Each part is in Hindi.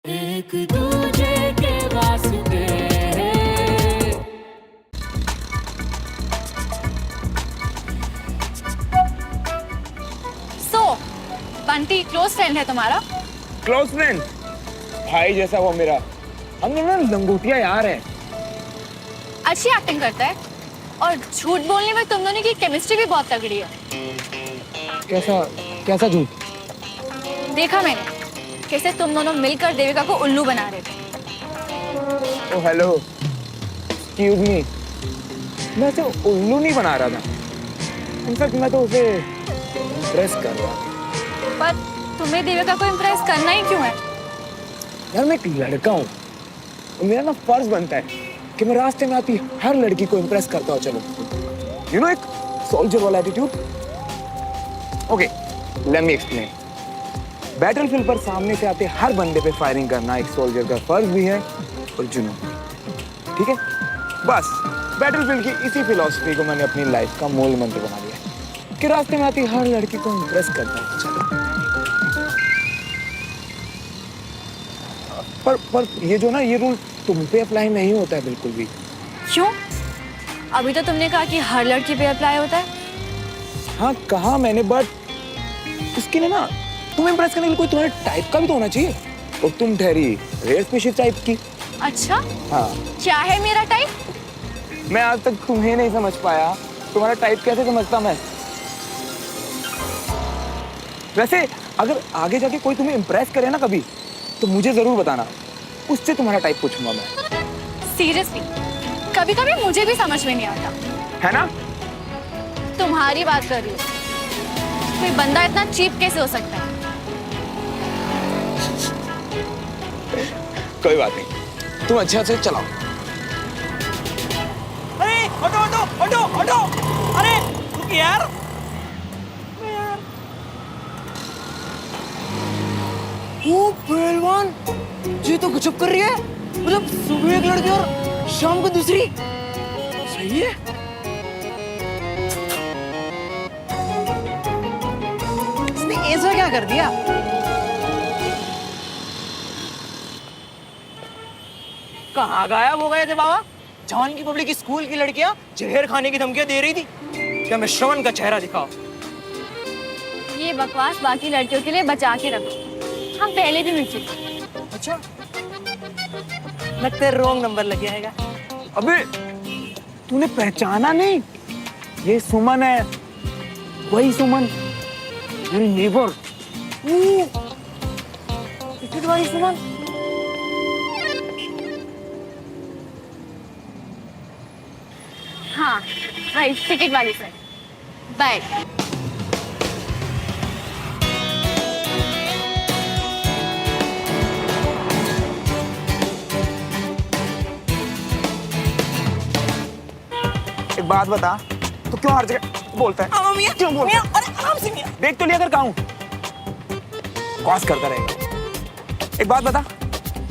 एक दूजे के वास्ते बंटी क्लोज फ्रेंड है तुम्हारा? Close friend? भाई जैसा वो मेरा। हम दोनों लंगोटिया यार हैं। अच्छी एक्टिंग करता है और झूठ बोलने में तुम दोनों की केमिस्ट्री भी बहुत तगड़ी है। कैसा झूठ? देखा मैंने कैसे तुम दोनों मिलकर देविका को उल्लू बना रहे थे। Oh hello, excuse me. मैं तो उल्लू नहीं बना रहा था। इनफैक्ट मैं तो उसे इम्प्रेस कर रहा था। पर तुम्हें देविका को इम्प्रेस करना ही क्यों है? यार मैं एक लड़का हूँ और मेरा ना फर्ज बनता है कि मैं रास्ते में आती हर लड़की को इम्प्रेस करता हूँ। चलो यू नो, एक सोल्जर वाला attitude. Okay, let me explain. Battlefield पर सामने से आते हर बंदे पे फायरिंग करना एक सोल्जर का फर्ज भी है और जुनून। ठीक है, बस बैटलफील्ड की इसी फिलॉसफी को मैंने अपनी लाइफ का मूल मंत्र बना लिया कि रास्ते में आती हर लड़की को इम्प्रेस करता है। चलो पर ये जो ना, ये रूल तुम पे अप्लाई नहीं होता है बिल्कुल भी। क्यों? अभी तो तुमने कहा कि हर लड़की पे अप्लाई होता है। हाँ कहा मैंने, बट उसके लिए ना तुम्हें इम्प्रेस करने के लिए कोई तुम्हारे टाइप का भी तो होना चाहिए। और तुम ठहरी रेयर स्पीशीज टाइप की। अच्छा, हाँ। क्या है मेरा टाइप? मैं आज तक तुम्हें नहीं समझ पाया, तुम्हारा टाइप कैसे समझता मैं। वैसे अगर आगे जाके कोई तुम्हें इम्प्रेस करे ना कभी, तो मुझे जरूर बताना, उससे तुम्हारा टाइप पूछूंगा मैं। सीरियसली कभी कभी मुझे भी समझ में नहीं आता है ना। तुम्हारी बात कर रही हूँ। कोई बंदा इतना चीप कैसे हो सकता है? कोई बात नहीं, तुम अच्छा से चलाओ। अरे ऑटो ऑटो ऑटो ऑटो, अरे रुक यार। ओ पहलवान, ये तो गजब कर रही है। मतलब सुबह एक लड़की और शाम को दूसरी। सही है। इसने ऐसा क्या कर दिया? कहाँ गायब हो गए थे बाबा? जान की पब्लिक स्कूल की लड़कियां जहर खाने की धमकियां दे रही थी। क्या मैं श्रवण का चेहरा दिखाओ? ये बकवास बाकी लड़कियों के लिए बचा के रखो, हम पहले भी मिल चुके। अच्छा, लगता है रॉन्ग नंबर लग गया है। अबे तूने पहचाना नहीं? ये सुमन है, वही सुमन, मेरी नेबर। टिकट वाली सुमन। हाँ भाई, टिकट वाली फ्रेंड। बाय। एक बात बता, तू क्यों हर जगह बोलता है? मियां, क्यों बोलता है? अरे आराम से मियां। देख तो लिया कर कहाँ हूँ। कॉस करता रहेगा। एक बात बता,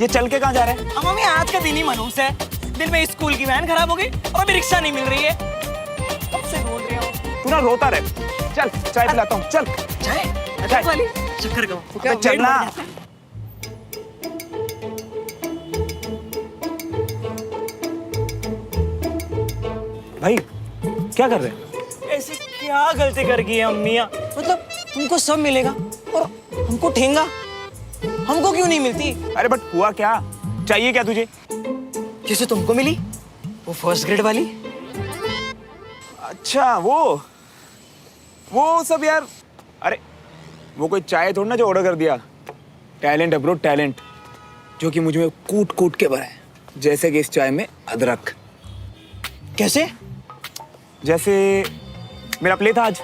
ये चल के कहाँ जा रहा है? अम्मा मियां, आज का दिन ही मनहूस है। दिन में स्कूल की वैन खराब हो गई और अभी रिक्शा नहीं मिल रही है। कब से बोल रही हूँ। तू ना रोता रहे। चल चाय पिलाता हूँ, चल। चाय? चाय वाली? शक्कर का। अबे चलना। भाई क्या कर रहे हैं? ऐसी क्या गलती कर गई है अम्मियां? मतलब तुमको सब मिलेगा और हमको ठेंगा। हमको क्यों नहीं मिलती? अरे बट हुआ क्या? चाहिए क्या तुझे? जैसे तुमको मिली वो फर्स्ट ग्रेड वाली। अच्छा वो सब यार। अरे वो कोई चाय थोड़ा ना जो ऑर्डर कर दिया। टैलेंट है ब्रो, टैलेंट, जो कि मुझ में कूट कूट के भरा है, जैसे कि इस चाय में अदरक। कैसे? जैसे मेरा प्ले था आज।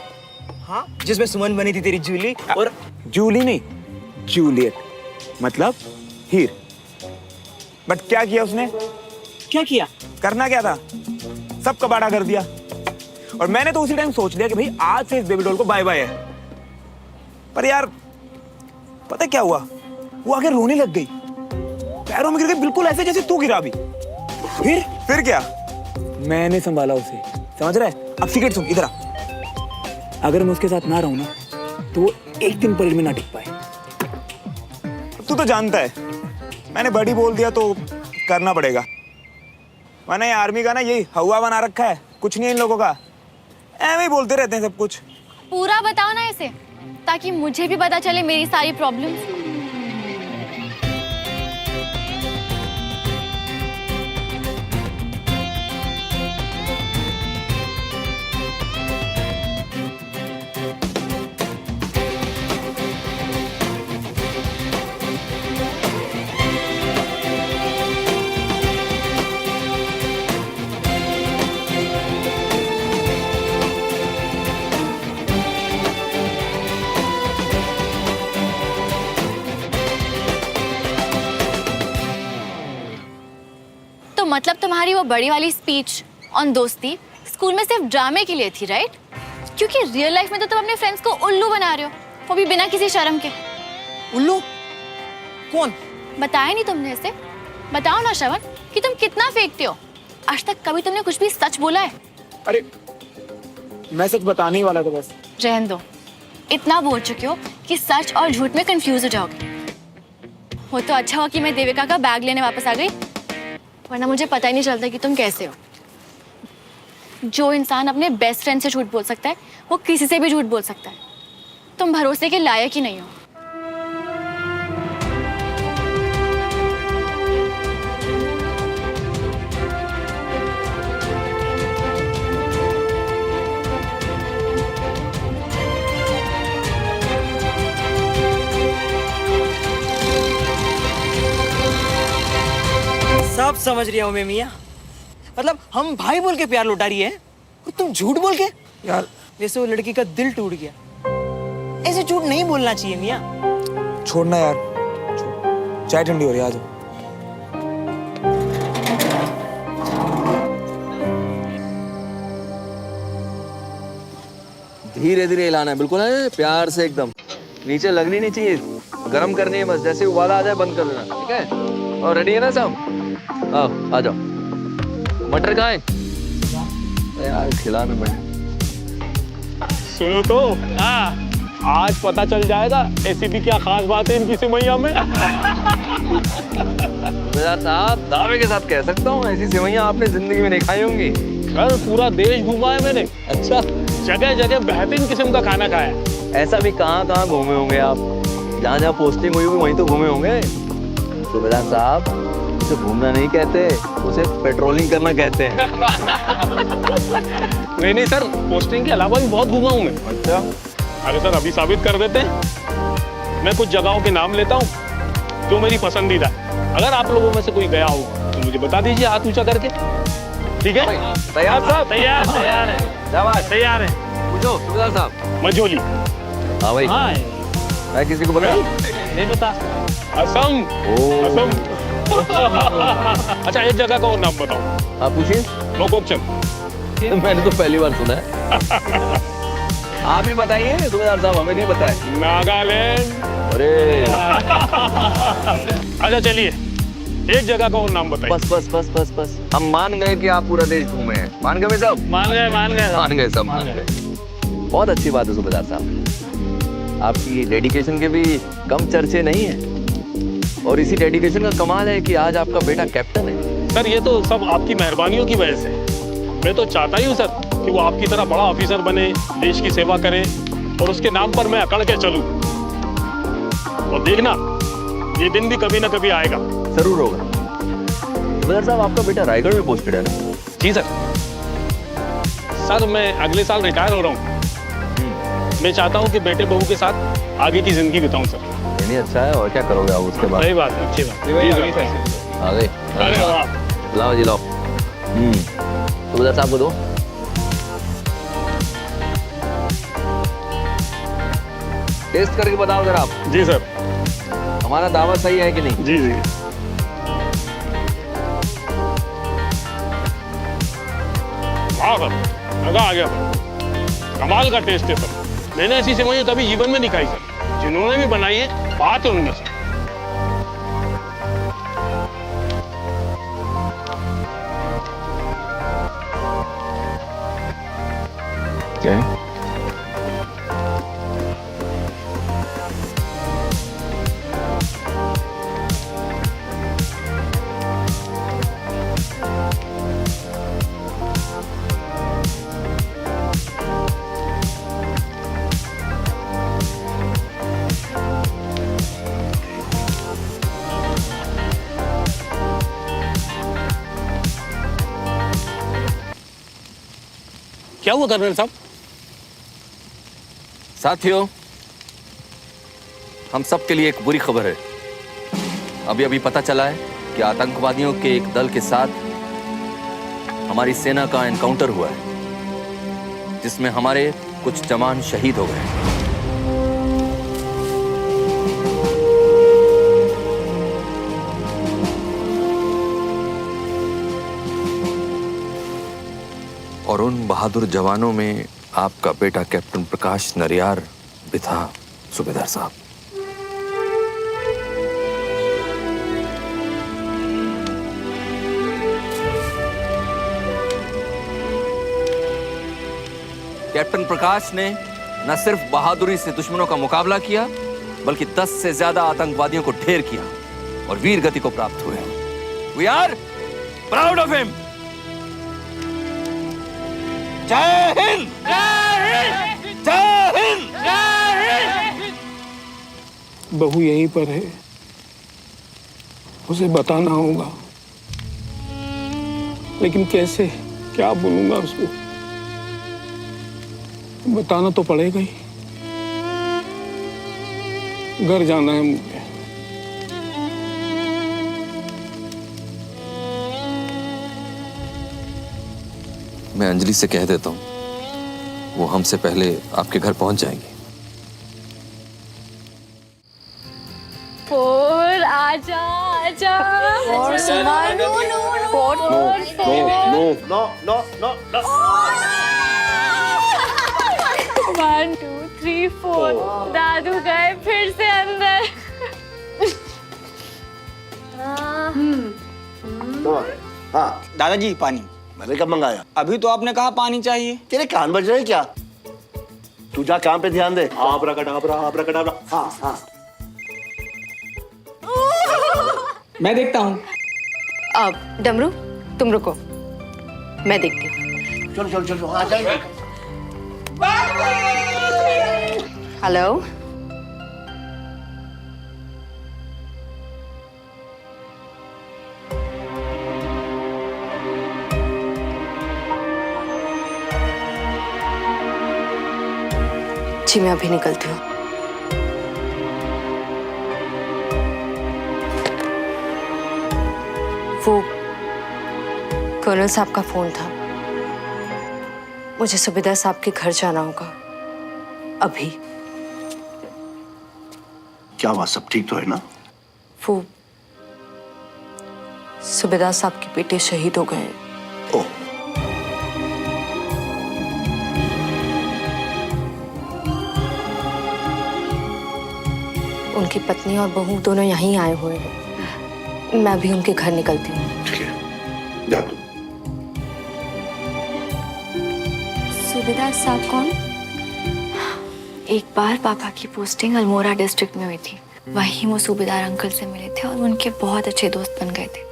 हाँ, जिसमें सुमन बनी थी तेरी जूली। और जूली नहीं, जूलियट, मतलब हीर। बट क्या किया उसने? क्या किया? करना क्या था? सब कबाड़ा कर दिया। और मैंने तो उसी टाइम सोच लिया कि भाई आज से इस बेबी डॉल को बाय बाय है। पर यार पता क्या हुआ? वो आगे रोने लग गई, पैरों में गिर गई, बिल्कुल ऐसे जैसे तू गिरा अभी। फिर क्या? मैंने संभाला उसे, समझ रहा है? अब सीक्रेट सुन, इधर आ। अगर मैं उसके साथ ना रहूं ना, तो वो एक दिन परेड में ना टिक पाए। तू तो जानता है मैंने बड़ी बोल दिया तो करना पड़ेगा, वरना ये आर्मी का ना यही हवा बना रखा है, कुछ नहीं है इन लोगों का, ऐਵੇਂ ही बोलते रहते हैं सब कुछ। पूरा बताओ ना इसे, ताकि मुझे भी पता चले मेरी सारी प्रॉब्लम्स। तो मतलब तुम्हारी वो बड़ी वाली स्पीच ऑन दोस्ती स्कूल में सिर्फ ड्रामे के लिए थी, राइट? क्योंकि रियल लाइफ में तो तुम अपने फ्रेंड्स को उल्लू बना रहे हो, वो भी बिना किसी शर्म के। उल्लू? कौन? बताया नहीं तुमने इसे? बताओ ना श्रवण कि तुम कितना फेंकते हो। आज तक कभी तुमने कुछ भी सच बोला है? अरे मैं सच बताने ही वाला था बस। रहने दो, इतना बोल चुके हो कि सच और झूठ में कंफ्यूज हो जाओगे। वो तो अच्छा हुआ कि मैं देविका का बैग लेने वापस आ गई, वरना मुझे पता ही नहीं चलता कि तुम कैसे हो। जो इंसान अपने बेस्ट फ्रेंड से झूठ बोल सकता है वो किसी से भी झूठ बोल सकता है। तुम भरोसे के लायक ही नहीं हो। सब समझ रही हूँ मैं मियाँ, मतलब हम भाई बोल के प्यार लुटा रही है और तुम झूठ बोल के। यार जैसे वो लड़की का दिल टूट गया, ऐसे झूठ नहीं बोलना चाहिए मियाँ। छोड़ना यार, चाय ठंडी हो रही है, आ जाओ। धीरे धीरे हिलाना है, बिल्कुल है, प्यार से एकदम, नीचे लगनी नहीं चाहिए, गरम करनी है बस, जैसे उबाला आ जाए बंद कर देना, ठीक है? और रेडी है ना सब? आओ आ जाओ। मटर कहाँ है यार, खिलाने में। सुनो तो, आज पता चल जाएगा ऐसी भी क्या खास बात है इनकी सिमैया में। साहब दावे के साथ कह सकता हूँ, ऐसी सिमैया आपने जिंदगी में नहीं खाई होंगी। सर पूरा देश घूमा है मैंने, अच्छा, जगह जगह बेहतरीन किस्म का खाना खाया है। ऐसा भी कहाँ कहाँ घूमे होंगे आप, जहाँ जहाँ पोस्टिंग हुई होगी वहीं तो घूमे होंगे। सुबेदार साहब, उसे घूमना नहीं कहते, उसे पेट्रोलिंग करना कहते हैं। नहीं सर, पोस्टिंग के अलावा भी बहुत घूमा हूँ मैं। अच्छा, अरे सर अभी साबित कर देते हैं। मैं कुछ जगहों के नाम लेता हूँ जो मेरी पसंदीदा है। अगर आप लोगों में से कोई गया हो तो मुझे बता दीजिए हाथ ऊंचा करके, ठीक है? तैयार साहब? तैयार है, तैयार है। पूछो सुबेदार साहब। मजोली। हाँ भाई, हाँ मैं किसी को पता नहीं पता। असम। असम। अच्छा एक जगह का और नाम बताओ। आप पूछिए। नोकोकचन। मैंने तो पहली बार सुना है। आप ही बताइए सुबेदार साहब, हमें नहीं पता है। नागालैंड। अरे अच्छा चलिए एक जगह का और नाम बताइए। बस बस बस बस बस, हम मान गए कि आप पूरा देश घूमे हैं। मान गए सब? मान गए मान गए सब, मान गए। बहुत अच्छी बात है सुबेदार साहब, आपकी डेडिकेशन के भी कम चर्चे नहीं है, और इसी डेडिकेशन का कमाल है कि आज आपका बेटा कैप्टन है। सर ये तो सब आपकी मेहरबानियों की वजह से। मैं तो चाहता ही हूँ सर कि वो आपकी तरह बड़ा ऑफिसर बने, देश की सेवा करे, और उसके नाम पर मैं अकड़ के चलूं। और देखना ये दिन भी कभी ना कभी आएगा। जरूर होगा। सुबेदार साहब, आपका बेटा रायगढ़ में पोस्टेड है ना? जी सर। सर मैं अगले साल रिटायर हो रहा हूँ। मैं चाहता हूँ कि बेटे बहू के साथ आगे की जिंदगी बिताऊं सर। नहीं अच्छा है, और क्या करोगे आप उसके बाद? सही बात है, अच्छी बात। आ गए, अरे वाह। लाओ जी लाओ। सुबेदार साहब को दो। टेस्ट करके बताओ जरा आप। जी सर। हमारा दावा सही है कि नहीं? जी जी। वाह सर, मजा आ गया सर, कमाल का टेस्ट है सर। मैंने ऐसी सेवइयां कभी जीवन में नहीं खाई सर। जिन्होंने भी बनाई है बात है उनमें सर। क्या है? क्या हुआ कर्नल साहब? साथियों, हम सब के लिए एक बुरी खबर है। अभी अभी पता चला है कि आतंकवादियों के एक दल के साथ हमारी सेना का एनकाउंटर हुआ है, जिसमें हमारे कुछ जवान शहीद हो गए। और उन बहादुर जवानों में आपका बेटा कैप्टन प्रकाश नरियार भी था, सूबेदार साहब। कैप्टन प्रकाश ने न सिर्फ बहादुरी से दुश्मनों का मुकाबला किया, बल्कि 10 से ज्यादा आतंकवादियों को ढेर किया और वीर गति को प्राप्त हुए। We are proud of him. जय हिंद! जय हिंद! बहू यहीं पर है, उसे बताना होगा, लेकिन कैसे, क्या बोलूंगा उसको? बताना तो पड़ेगा ही। घर जाना है मुझे। मैं अंजलि से कह देता हूँ, वो हमसे पहले आपके घर पहुंच जाएंगी। फोर आजा आजा और सुना no one two three four. दादू गए फिर से अंदर। हाँ दादाजी पानी। मैंने कब मंगाया? अभी तो आपने कहा पानी चाहिए। तेरे कान बज रहे हैं क्या? तू जा काम पे ध्यान दे। आबराकडाबरा। हाँ हाँ। मैं देखता हूँ। अब डमरू तुम रुको, मैं देखती हूँ। चलो चलो चलो हाँ चल। हेलो, जी मैं अभी निकलती हूँ। वो कर्नल साहब का फोन था, मुझे सूबेदार साहब के घर जाना होगा अभी। क्या हुआ, सब ठीक तो है ना? वो सूबेदार साहब के बेटे शहीद हो गए। ओह, उनकी पत्नी और बहू दोनों यहीं आए हुए हैं। मैं भी उनके घर निकलती हूँ। ठीक है, जा तू। सूबेदार साहब कौन? एक बार पापा की पोस्टिंग अल्मोड़ा डिस्ट्रिक्ट में हुई थी, वहीं वो सूबेदार अंकल से मिले थे और उनके बहुत अच्छे दोस्त बन गए थे।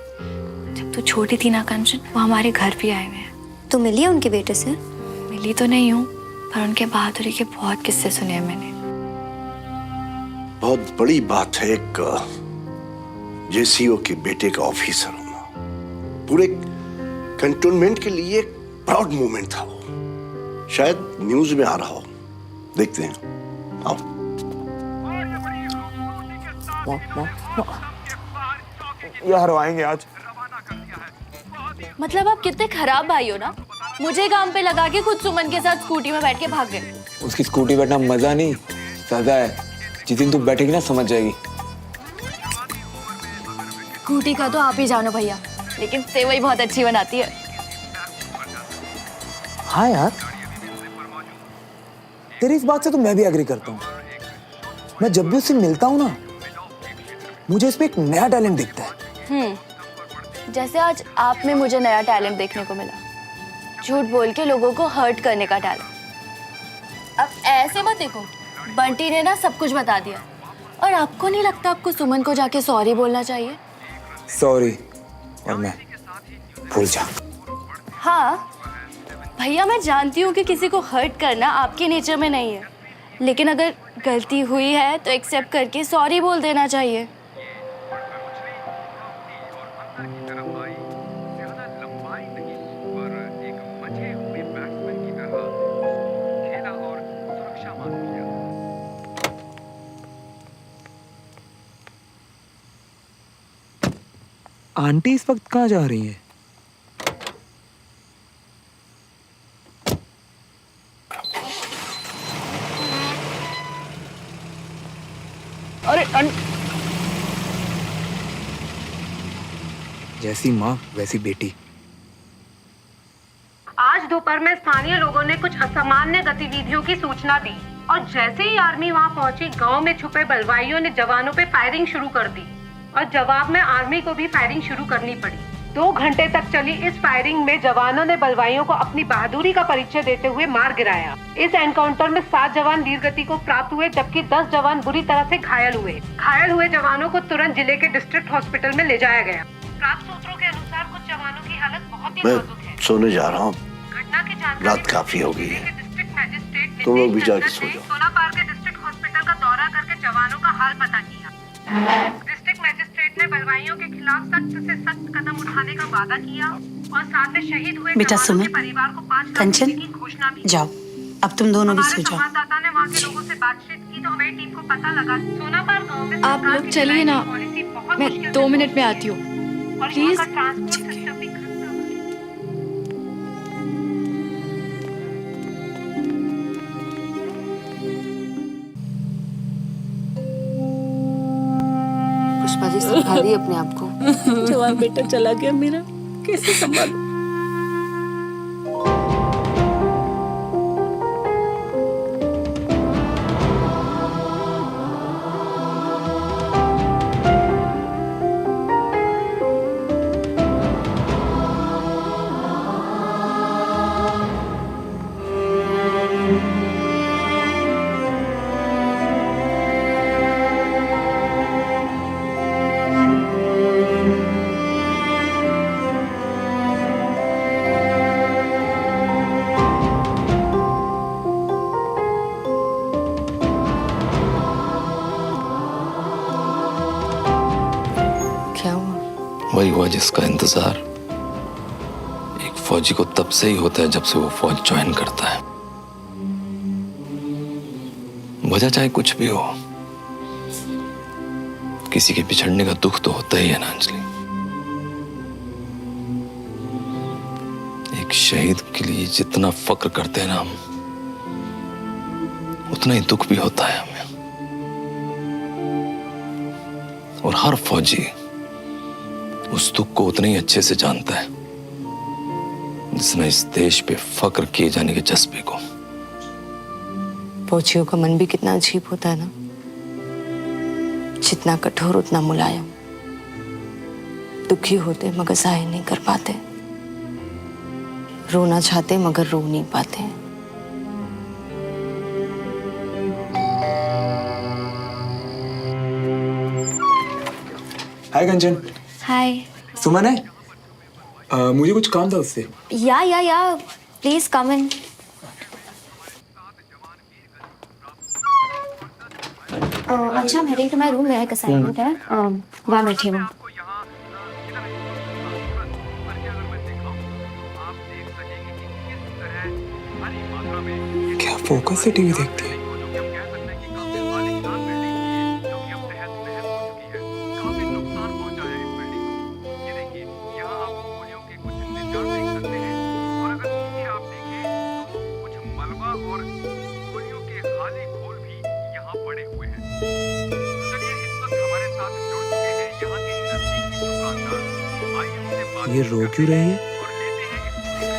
जब तू छोटी थी ना कंचन, वो हमारे घर भी आए हुए हैं। तो मिली है उनके बेटे से? मिली तो नहीं हूँ, पर उनके बहादुरी के बहुत किस्से सुने हैं मैंने। बहुत बड़ी बात है एक जेसीओ के बेटे का ऑफिसर होना। पूरे कंटोनमेंट के लिए एक प्राउड मोमेंट था वो। शायद न्यूज में आ रहा हो, देखते हैं। आओ। ये हरवाएंगे आज। मतलब आप कितने खराब भाई हो ना, मुझे काम पे लगा के खुद सुमन के साथ स्कूटी में बैठ के भाग गए। उसकी स्कूटी बैठना मजा नहीं, सजा है। जिस दिन तू बैठेगी ना समझ जाएगी। स्कूटी का तो आप ही जानो भैया, लेकिन सेवई बहुत अच्छी बनाती है। हाँ यार, तेरी इस बात से तो मैं भी एग्री करता हूँ। मैं जब भी उससे मिलता हूँ ना, मुझे इसमें एक नया टैलेंट दिखता है। जैसे आज आप में मुझे नया टैलेंट देखने को मिला, झूठ बोल के लोगों को हर्ट करने का टैलेंट। अब ऐसे मत देखो, बंटी ने ना सब कुछ बता दिया। और आपको नहीं लगता आपको सुमन को जाके सॉरी बोलना चाहिए? सॉरी और मैं भूल जा। हाँ भैया, मैं जानती हूँ कि किसी को हर्ट करना आपके नेचर में नहीं है, लेकिन अगर गलती हुई है तो एक्सेप्ट करके सॉरी बोल देना चाहिए। आंटी इस वक्त कहाँ जा रही हैं? अरे जैसी माँ वैसी बेटी। आज दोपहर में स्थानीय लोगों ने कुछ असामान्य गतिविधियों की सूचना दी और जैसे ही आर्मी वहां पहुंची, गांव में छुपे बलवाइयों ने जवानों पे फायरिंग शुरू कर दी और जवाब में आर्मी को भी फायरिंग शुरू करनी पड़ी। 2 घंटे तक चली इस फायरिंग में जवानों ने बलवाइयों को अपनी बहादुरी का परिचय देते हुए मार गिराया। इस एनकाउंटर में 7 जवान वीरगति को प्राप्त हुए, जबकि 10 जवान बुरी तरह से घायल हुए। घायल हुए जवानों को तुरंत जिले के डिस्ट्रिक्ट हॉस्पिटल में ले जाया गया। प्राप्त सूत्रों के अनुसार कुछ जवानों की हालत बहुत ही नाजुक है। सोने जा रहा हूँ, घटना की जानकारी रात काफी हो गई है, डिस्ट्रिक्ट मैजिस्ट्रेट तुम लोग भी जाके सो जाओ। सोनापार के डिस्ट्रिक्ट हॉस्पिटल का दौरा करके जवानों का हाल पता किया। डिस्ट्रिक्ट मैजिस्ट्रेट ने बलवाइयों के खिलाफ सख्त से सख्त कदम उठाने का वादा किया और साथ में शहीद हुए बेटा जवानों सुनो, के परिवार को 5 लाख कंचन, रुपए की घोषणा भी की। जाओ, अब तुम दोनों भी हमारे सो जाओ। संवाददाता ने वहाँ के लोगों से बातचीत की तो हमारी टीम को पता लगा सोनापार गांव में आप सरकार लोग की चलिए ना, पॉलिसी बहुत मैं मुश्किल 2 से मिनट में आती हूँ और प्लीज। यहाँ का ट्रांसपोर्ट सिस्टम भी खस्ता हुआ है। पुष्पा जी संभाल दी अपने आप को। जवान बेटा चला गया मेरा, कैसे संभालूं? क्या हुआ? वही हुआ जिसका इंतजार एक फौजी को तब से ही होता है जब से वो फौज ज्वाइन करता है। वजह चाहे कुछ भी हो, किसी के बिछड़ने का दुख तो होता ही है ना अंजलि। एक शहीद के लिए जितना फक्र करते हैं ना हम, उतना ही दुख भी होता है हमें। और हर फौजी उस दुख को उतने ही अच्छे से जानता है जिसने इस देश पे फक्र किए जाने के जज्बे को। फौजियों का मन भी कितना अजीब होता है ना, जितना कठोर उतना मुलायम। दुखी होते मगर जाहिर नहीं कर पाते, रोना चाहते मगर रो नहीं पाते। हाय कंचन। हाय। सुमन है? मुझे कुछ काम था उससे। या प्लीज कम इन। अच्छा, I'm heading to my room. मेरा एक assignment है, वहाँ बैठी हूँ। क्या फोकस से टीवी देखती है? ये रो क्यों रही है?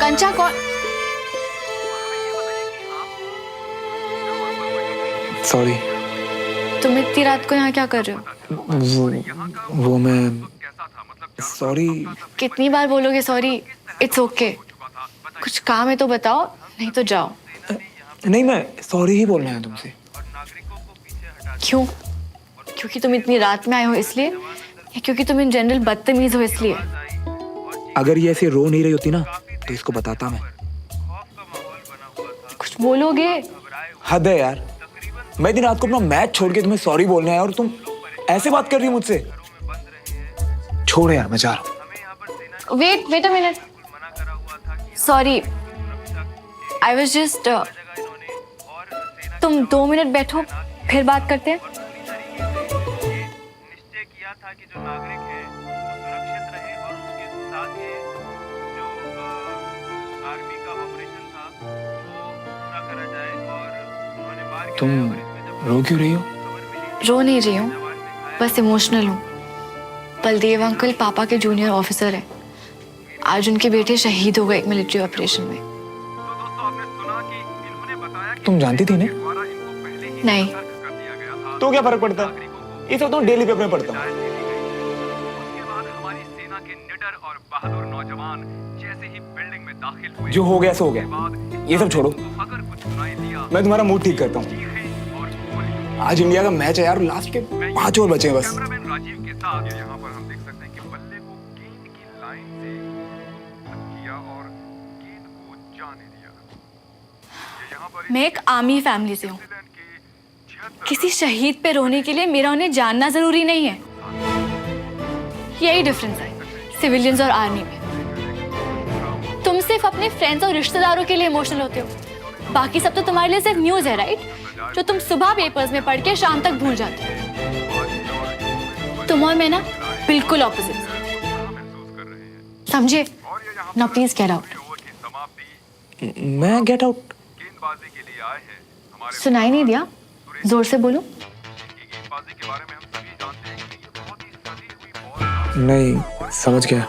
कंचा कौन? सॉरी। तुम इतनी रात को यहाँ क्या कर रहे हो? वो मैं सॉरी। कितनी बार बोलोगे सॉरी? It's okay. कुछ काम है तो बताओ, नहीं तो जाओ। नहीं, मैं सॉरी ही बोलना है तुमसे। क्यों? क्योंकि तुम इतनी रात में आए हो इसलिए, या क्योंकि तुम इन जनरल बदतमीज हो इसलिए? अगर ये ऐसे रो नहीं रही होती ना तो इसको बताता मैं। कुछ बोलोगे? हद है यार, मैं दिन रात को अपना मैच छोड़ के तुम्हें सॉरी बोलने आया और तुम ऐसे बात कर रही हो मुझसे। छोड़ यार, मैं जा रहा हूँ। Wait a minute. Sorry, I was just. तुम 2 मिनट बैठो, फिर बात करते हैं। निश्चय किया था कि जो नागरिक है वो सुरक्षित रहे तुम रो क्यों रही हो? रो नहीं रही हूँ, बस इमोशनल हूँ। बलदेव अंकल पापा के जूनियर ऑफिसर हैं। आज उनके बेटे शहीद हो गए एक मिलिट्री ऑपरेशन में। तुम जानती थी ना? नहीं, तो क्या फर्क पड़ता है? ये सब तो डेली पेपर में पढ़ता हूँ। जो हो गया सो हो गया, ये सब छोड़ो। मैं तुम्हारा मूड ठीक करता हूँ। आज इंडिया का मैच है यार, लास्ट के 5 ओवर बचे हैं बस। मैं एक आर्मी फैमिली से हूँ। किसी शहीद पे रोने के लिए मेरा उन्हें जानना जरूरी नहीं है। यही डिफरेंस है सिविलियंस और आर्मी में। तुम सिर्फ अपने फ्रेंड्स और रिश्तेदारों के लिए इमोशनल होते हो, बाकी सब तो तुम्हारे लिए सिर्फ न्यूज़ है, राइट? जो तुम सुबह पेपर्स में पढ़ के शाम तक भूल जाते हो। तुम और मैं ना बिल्कुल ऑपोजिट, समझे ना? Please get out. मैं गेट आउट? सुनाई नहीं दिया? जोर से बोलो। नहीं, समझ गया।